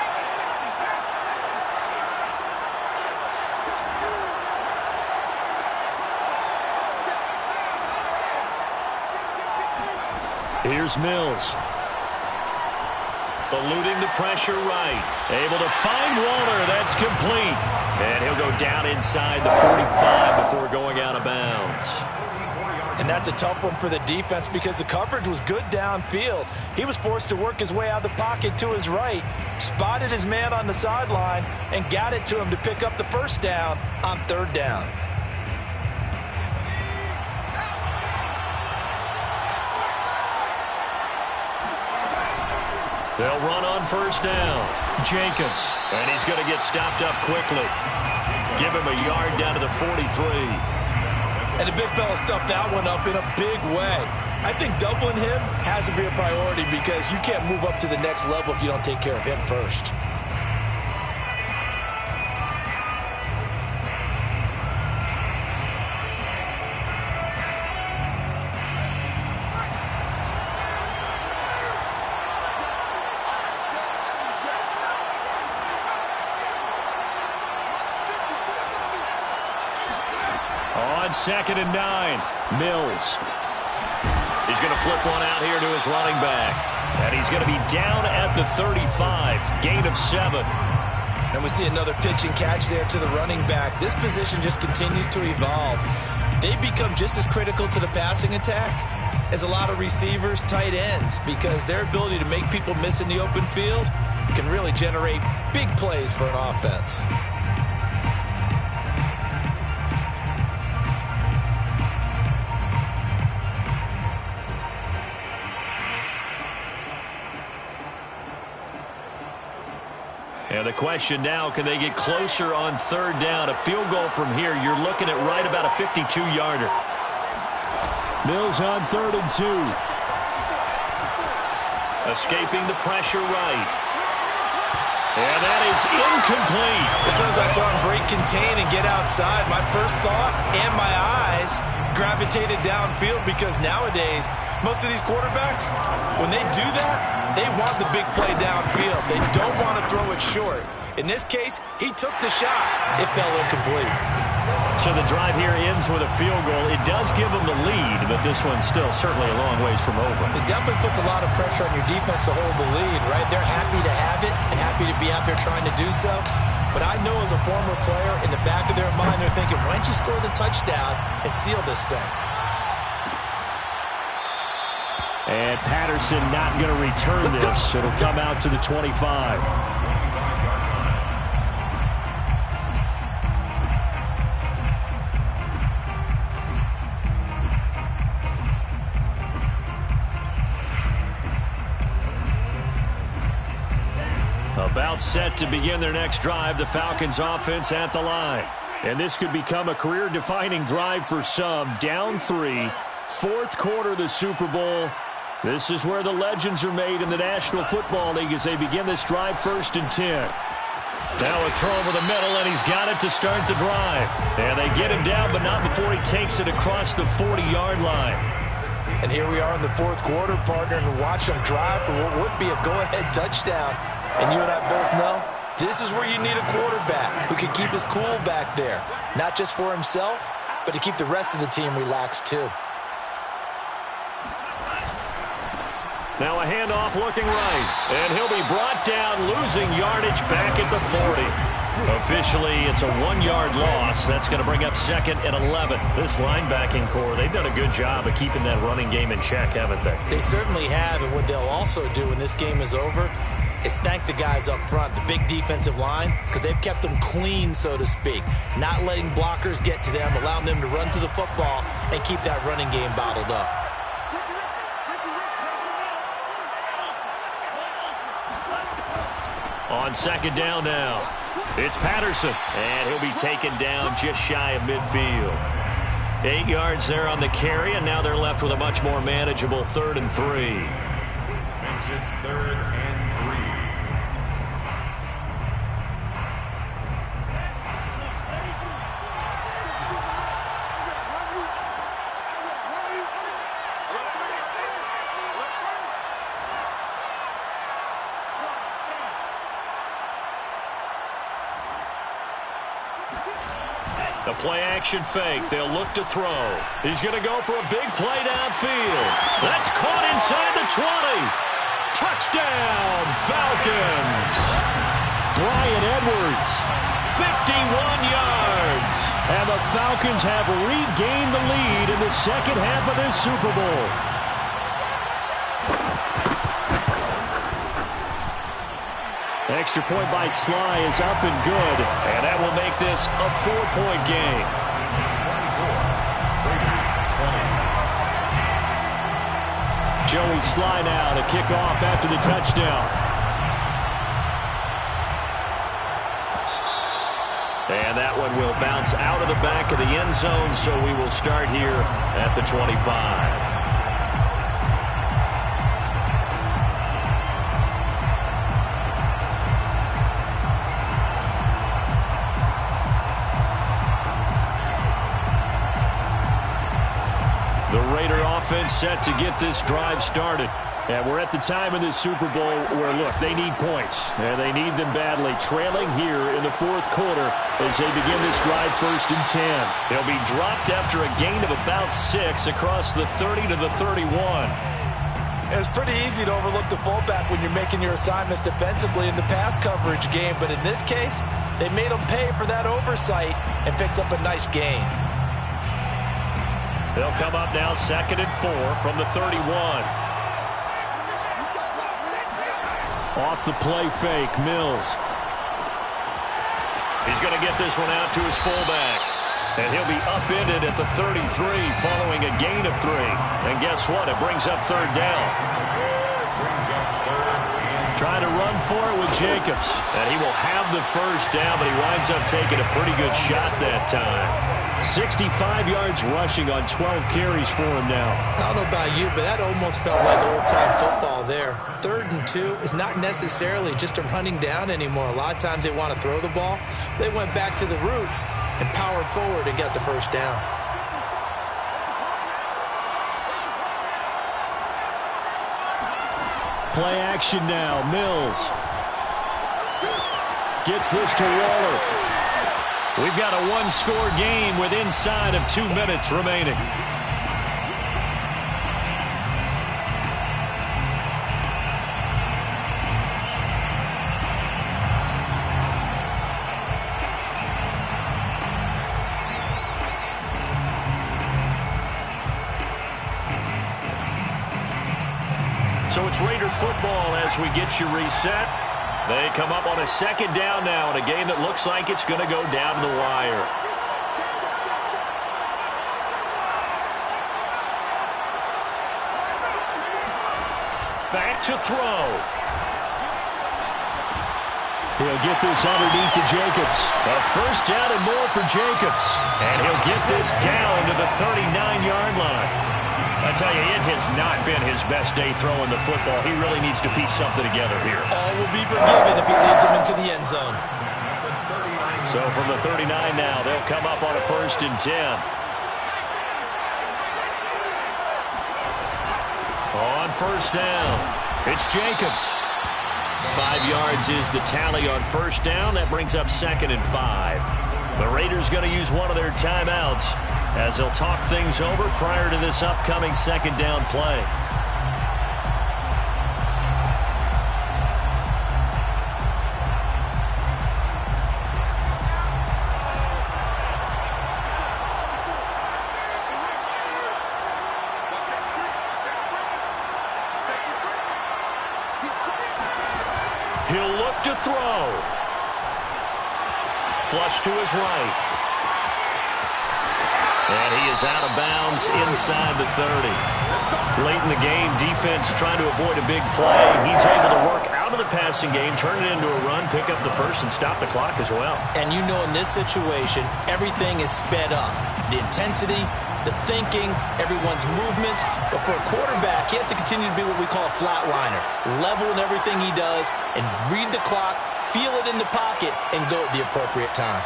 Here's Mills. Eluding the pressure right. Able to find Waller. That's complete. And he'll go down inside the 45 before going out of bounds. And that's a tough one for the defense because the coverage was good downfield. He was forced to work his way out of the pocket to his right, spotted his man on the sideline, and got it to him to pick up the first down on third down. They'll run on first down. Jenkins. And he's going to get stopped up quickly. Give him a yard down to the 43. And the big fella stuffed that one up in a big way. I think doubling him has to be a priority because you can't move up to the next level if you don't take care of him first. On 2nd and 9, Mills. He's going to flip one out here to his running back. And he's going to be down at the 35, gain of 7. And we see another pitch and catch there to the running back. This position just continues to evolve. They become just as critical to the passing attack as a lot of receivers, tight ends, because their ability to make people miss in the open field can really generate big plays for an offense. And the question now, can they get closer on third down? A field goal from here, you're looking at right about a 52-yarder. Mills on 3rd and 2. Escaping the pressure right. And that is incomplete. As soon as I saw him break contain and get outside, my first thought and my eyes gravitated downfield because nowadays, most of these quarterbacks, when they do that, they want the big play downfield. They don't want to throw it short. In this case, he took the shot. It fell incomplete. So the drive here ends with a field goal. It does give them the lead, but this one's still certainly a long ways from over. It definitely puts a lot of pressure on your defense to hold the lead, right? They're happy to have it and happy to be out there trying to do so. But I know as a former player, in the back of their mind, they're thinking, why don't you score the touchdown and seal this thing? And Patterson not going to return this. It'll come out to the 25. About set to begin their next drive, the Falcons offense at the line. And this could become a career-defining drive for some. Down 3, 4th quarter of the Super Bowl. This is where the legends are made in the National Football League as they begin this drive 1st and 10. Now a throw over the middle, and he's got it to start the drive. And they get him down, but not before he takes it across the 40-yard line. And here we are in the 4th quarter, partner, and watch them drive for what would be a go-ahead touchdown. And you and I both know this is where you need a quarterback who can keep his cool back there. Not just for himself, but to keep the rest of the team relaxed too. Now a handoff looking right. And he'll be brought down, losing yardage back at the 40. Officially, it's a 1-yard loss. That's going to bring up 2nd and 11. This linebacking core, they've done a good job of keeping that running game in check, haven't they? They certainly have, and what they'll also do when this game is over is thank the guys up front, the big defensive line, because they've kept them clean, so to speak. Not letting blockers get to them, allowing them to run to the football and keep that running game bottled up. On 2nd down now, it's Patterson, and he'll be taken down just shy of midfield. 8 yards there on the carry, and now they're left with a much more manageable 3rd and 3. Makes it 3rd and 3. The play-action fake. They'll look to throw. He's going to go for a big play downfield. That's caught inside the 20. Touchdown, Falcons. Brian Edwards, 51 yards. And the Falcons have regained the lead in the second half of this Super Bowl. Extra point by Sly is up and good. And that will make this a 4-point game. Joey Sly now to kick off after the touchdown. And that one will bounce out of the back of the end zone, so we will start here at the 25. The Raider offense set to get this drive started. And we're at the time of this Super Bowl where, look, they need points. And they need them badly. Trailing here in the fourth quarter as they begin this drive 1st and 10. They'll be dropped after a gain of about 6 across the 30 to the 31. It's pretty easy to overlook the fullback when you're making your assignments defensively in the pass coverage game. But in this case, they made him pay for that oversight and picks up a nice gain. They'll come up now 2nd and 4 from the 31. Off the play fake, Mills. He's going to get this one out to his fullback. And he'll be upended at the 33 following a gain of 3. And guess what? It brings up 3rd down. Trying to run for it with Jacobs. And he will have the 1st down, but he winds up taking a pretty good shot that time. 65 yards rushing on 12 carries for him now. I don't know about you, but that almost felt like old-time football there. 3rd and 2 is not necessarily just a running down anymore. A lot of times they want to throw the ball. They went back to the roots and powered forward and got the 1st down. Play action now. Mills gets this to Waller. We've got a 1-score game with inside of 2 minutes remaining. So it's Raider football as we get you reset. They come up on a 2nd down now in a game that looks like it's going to go down to the wire. Back to throw. He'll get this underneath to Jacobs. A 1st down and more for Jacobs. And he'll get this down to the 39-yard line. I tell you, it has not been his best day throwing the football. He really needs to piece something together here. All will be forgiven if he leads them into the end zone. So from the 39 now, they'll come up on a 1st and 10. On 1st down, it's Jacobs. 5 yards is the tally on 1st down. That brings up 2nd and 5. The Raiders going to use one of their timeouts as they'll talk things over prior to this upcoming 2nd down play. He'll look to throw. Flush to his right. And he is out of bounds inside the 30. Late in the game, defense trying to avoid a big play. He's able to work out of the passing game, turn it into a run, pick up the 1st, and stop the clock as well. And you know in this situation, everything is sped up. The intensity, the thinking, everyone's movements. But for a quarterback, he has to continue to be what we call a flatliner. Level in everything he does and read the clock, feel it in the pocket, and go at the appropriate time.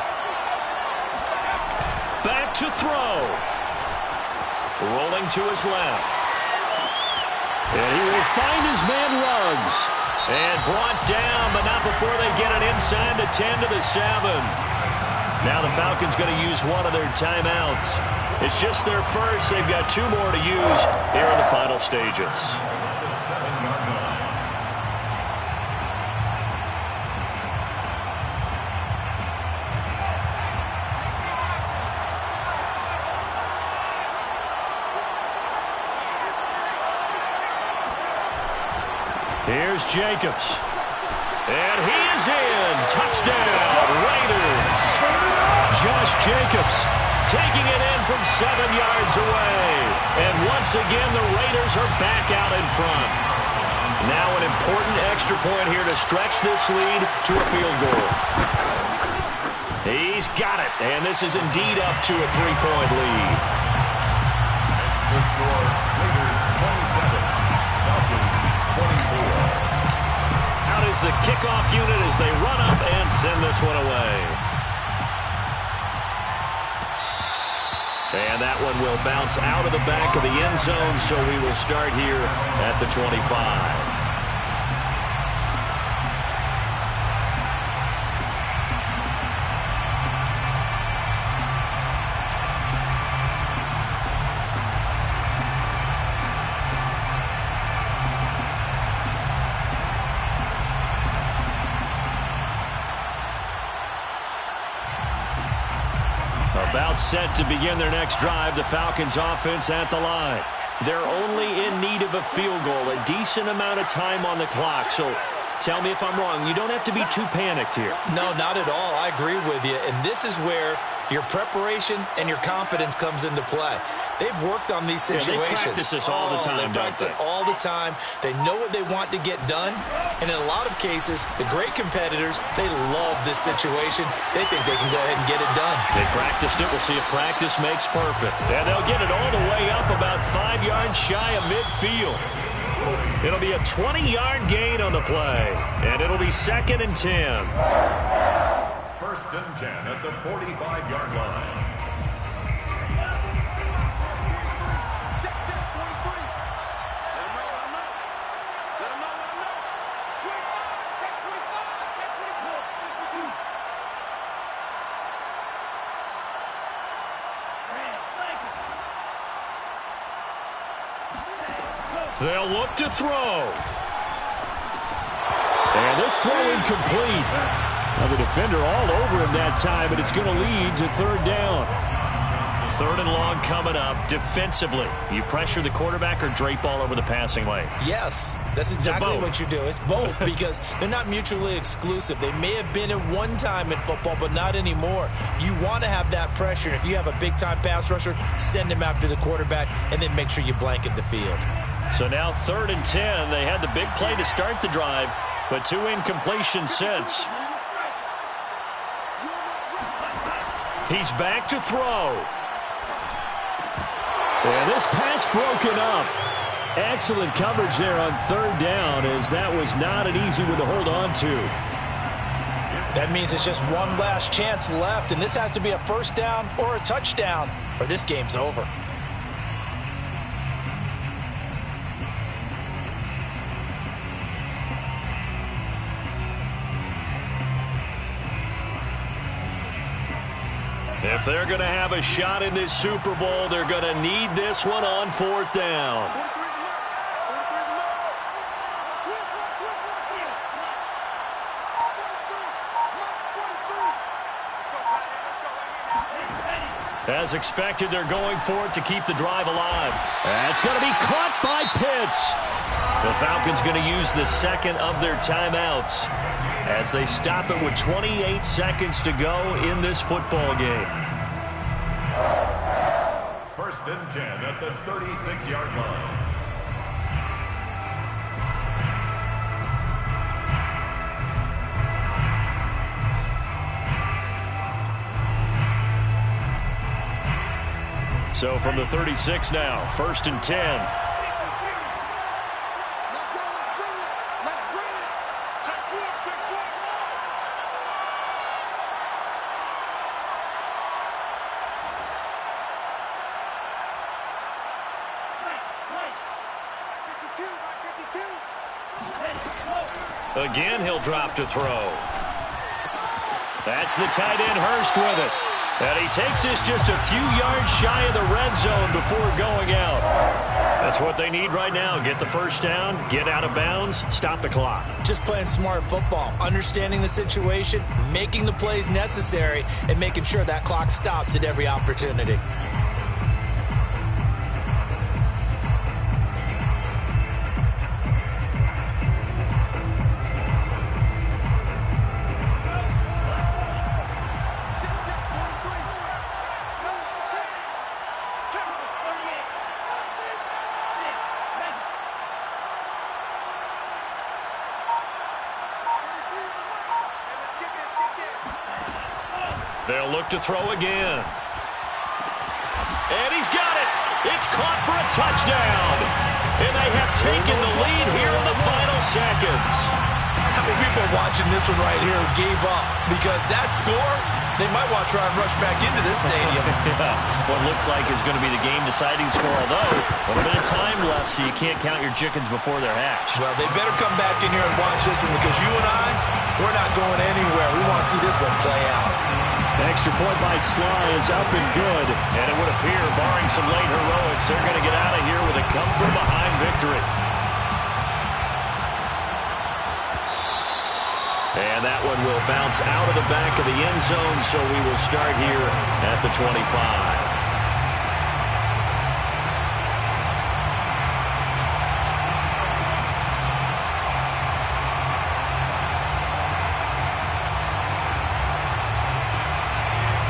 Back to throw. Rolling to his left. And he will find his man Ruggs. And brought down, but not before they get it inside the 10 to the 7. Now the Falcons going to use one of their timeouts. It's just their 1st. They've got 2 more to use here in the final stages. Here's Jacobs. And he is in. Touchdown, Raiders. Josh Jacobs taking it in from 7 yards away. And once again, the Raiders are back out in front. Now an important extra point here to stretch this lead to a field goal. He's got it, and this is indeed up to a 3-point lead. Makes the score Raiders 27, Falcons 24. Out is the kickoff unit as they run up and send this one away. And that one will bounce out of the back of the end zone, so we will start here at the 25. About set to begin their next drive, the Falcons offense at the line. They're only in need of a field goal, a decent amount of time on the clock. So tell me if I'm wrong. You don't have to be too panicked here. No, not at all. I agree with you. And this is where your preparation and your confidence comes into play. They've worked on these situations. They practice this all the time, They practice it all the time. They know what they want to get done. And in a lot of cases, the great competitors, they love this situation. They think they can go ahead and get it done. They practiced it. We'll see if practice makes perfect. And they'll get it all the way up about 5 yards shy of midfield. It'll be a 20-yard gain on the play. And it'll be 2nd and 10. 1st and 10 at the 45-yard line. They'll look to throw. And this throw incomplete. Now the defender all over him that time, and it's going to lead to 3rd down. 3rd and long coming up. Defensively, you pressure the quarterback or drape all over the passing lane? Yes, that's exactly what you do. It's both because they're not mutually exclusive. They may have been at one time in football, but not anymore. You want to have that pressure. If you have a big-time pass rusher, send him after the quarterback, and then make sure you blanket the field. So now 3rd and 10. They had the big play to start the drive, but 2 incompletions since. He's back to throw. And this pass broken up. Excellent coverage there on 3rd down, as that was not an easy one to hold on to. That means it's just one last chance left, and this has to be a 1st down or a touchdown, or this game's over. If they're going to have a shot in this Super Bowl, they're going to need this one on 4th down. As expected, they're going for it to keep the drive alive. That's going to be caught by Pitts. The Falcons going to use the 2nd of their timeouts as they stop it with 28 seconds to go in this football game. 1st and 10 at the 36-yard line. So from the 36 now, 1st and 10. Again, he'll drop to throw. That's the tight end Hurst with it. And he takes this just a few yards shy of the red zone before going out. That's what they need right now. Get the 1st down, get out of bounds, stop the clock. Just playing smart football, understanding the situation, making the plays necessary, and making sure that clock stops at every opportunity. They'll look to throw again. And he's got it. It's caught for a touchdown. And they have taken the lead here in the final seconds. How many people are watching this one right here who gave up? Because that score, they might want to try and rush back into this stadium. Yeah, what looks like is going to be the game-deciding score, although a little bit of time left, so you can't count your chickens before they're hatched. Well, they better come back in here and watch this one, because you and I, we're not going anywhere. We want to see this one play out. Extra point by Sly is up and good. And it would appear, barring some late heroics, they're going to get out of here with a come-from-behind victory. And that one will bounce out of the back of the end zone, so we will start here at the 25.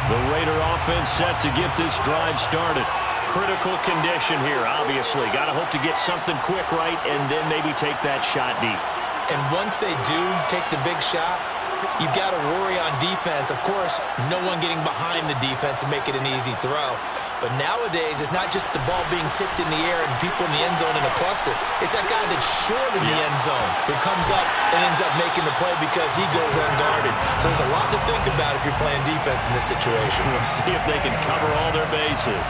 The Raider offense set to get this drive started. Critical condition here, obviously. Got to hope to get something quick right and then maybe take that shot deep. And once they do take the big shot, you've got to worry on defense. Of course, no one getting behind the defense and make it an easy throw. But nowadays, it's not just the ball being tipped in the air and people in the end zone in a cluster. It's that guy that's short in the end zone who comes up and ends up making the play because he goes unguarded. So there's a lot to think about if you're playing defense in this situation. We'll see if they can cover all their bases.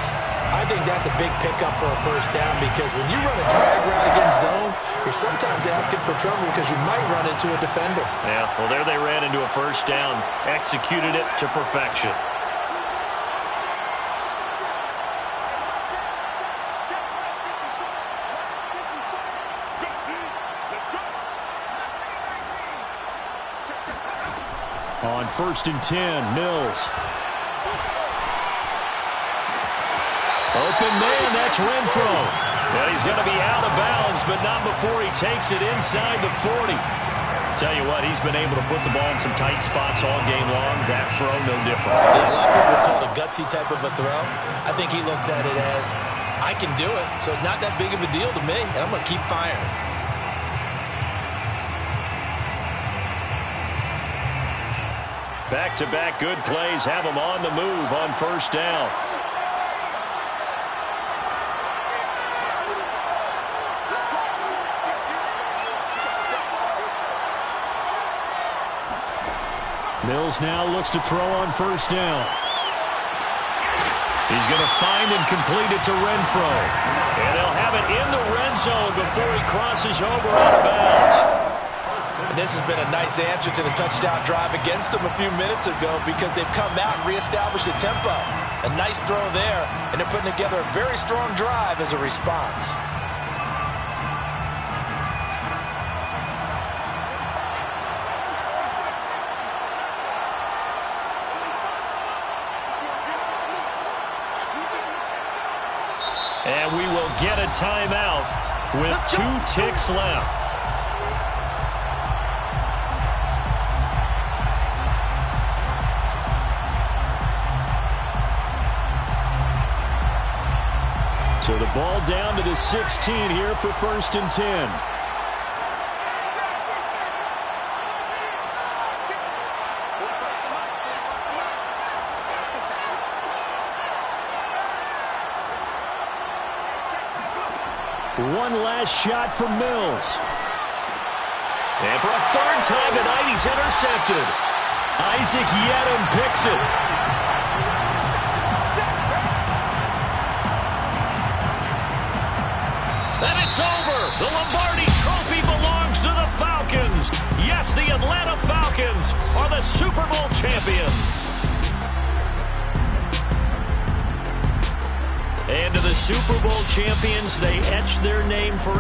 I think that's a big pickup for a first down, because when you run a drag route against zone, you're sometimes asking for trouble because you might run into a defender. Yeah, well, there they ran into a first down, executed it to perfection. On 1st and 10, Mills. Open man, that's Renfro. And he's going to be out of bounds, but not before he takes it inside the 40. Tell you what, he's been able to put the ball in some tight spots all game long. That throw, no different. Yeah, a lot of people would call it a gutsy type of a throw. I think he looks at it as, I can do it, so it's not that big of a deal to me, and I'm going to keep firing. Back-to-back good plays have him on the move on first down. Mills now looks to throw on first down. He's going to find and complete it to Renfro. And they'll have it in the red zone before he crosses over out of bounds. And this has been a nice answer to the touchdown drive against them a few minutes ago, because they've come out and reestablished the tempo. A nice throw there, and they're putting together a very strong drive as a response. And we will get a timeout with 2 ticks left. So the ball down to the 16 here for 1st and 10. One last shot from Mills. And for a 3rd time tonight, he's intercepted. Isaac Yedem picks it. And it's over. The Lombardi Trophy belongs to the Falcons. Yes, the Atlanta Falcons are the Super Bowl champions. And to the Super Bowl champions, they etch their name forever.